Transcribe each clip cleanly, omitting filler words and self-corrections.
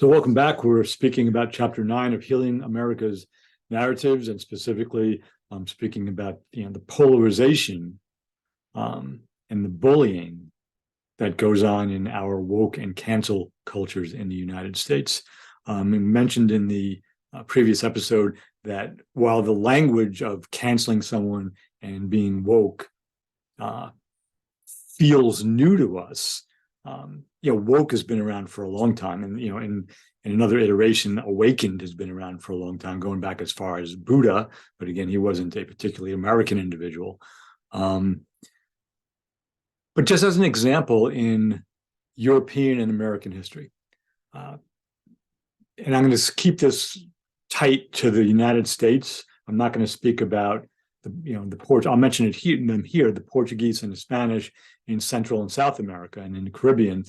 So welcome back. We're speaking about Chapter 9 of Healing America's Narratives, and specifically speaking about the polarization and the bullying that goes on in our woke and cancel cultures in the United States. We mentioned in the previous episode that while the language of canceling someone and being woke feels new to us, woke has been around for a long time, and in another iteration, awakened has been around for a long time, going back as far as Buddha. But again, he wasn't a particularly American individual. But just as an example, in European and American history, and I'm going to keep this tight to the United States. I'm not going to speak about the Port. I'll mention it here. The Portuguese and the Spanish in Central and South America and in the Caribbean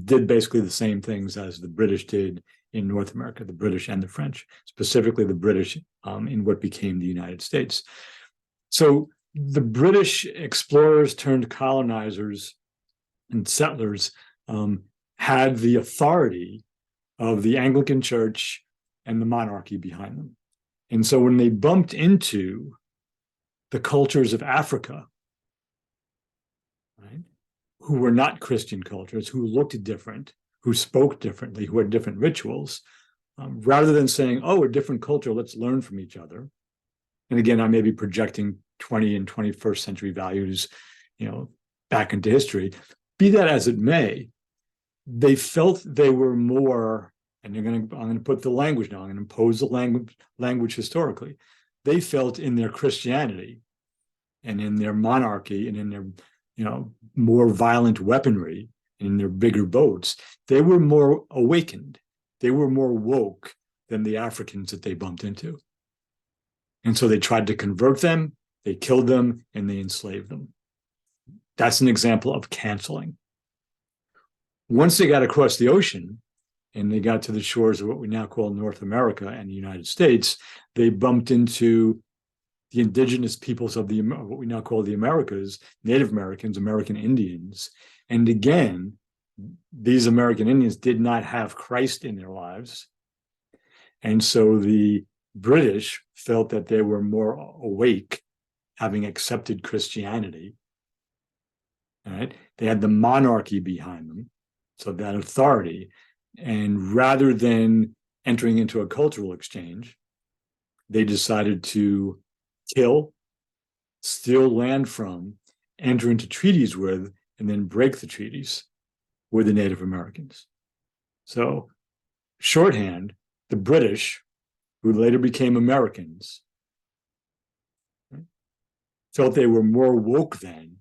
did basically the same things as the British did in North America, the British and the French, specifically the British in what became the United States. So the British explorers turned colonizers and settlers had the authority of the Anglican Church and the monarchy behind them. And so when they bumped into the cultures of Africa, right, who were not Christian cultures, who looked different, who spoke differently, who had different rituals, rather than saying, oh, a different culture, let's learn from each other. And again, I may be projecting 20th and 21st century values, back into history. Be that as it may, they felt they were more, and I'm going to put the language now, I'm going to impose the language historically. They felt in their Christianity and in their monarchy and in their, more violent weaponry and in their bigger boats, they were more awakened. They were more woke than the Africans that they bumped into. And so they tried to convert them, they killed them, and they enslaved them. That's an example of canceling. Once they got across the ocean and they got to the shores of what we now call North America and the United States, they bumped into the indigenous peoples of what we now call the Americas, Native Americans, American Indians. And again, these American Indians did not have Christ in their lives. And so the British felt that they were more awake, having accepted Christianity. All right? They had the monarchy behind them, so that authority. And rather than entering into a cultural exchange, they decided to kill, steal land from, enter into treaties with, and then break the treaties with the Native Americans. So, shorthand, the British, who later became Americans, felt they were more woke than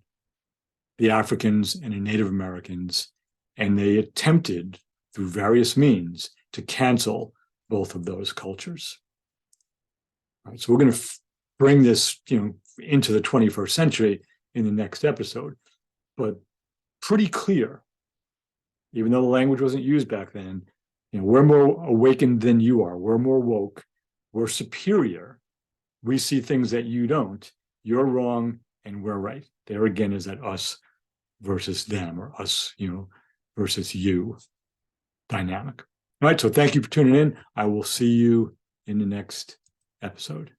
the Africans and the Native Americans, and they attempted, through various means, to cancel both of those cultures. All right, so we're going to bring this, into the 21st century in the next episode, but pretty clear, even though the language wasn't used back then, we're more awakened than you are. We're more woke. We're superior. We see things that you don't. You're wrong and we're right. There again is that us versus them, or us, versus you dynamic. All right, so thank you for tuning in. I will see you in the next episode.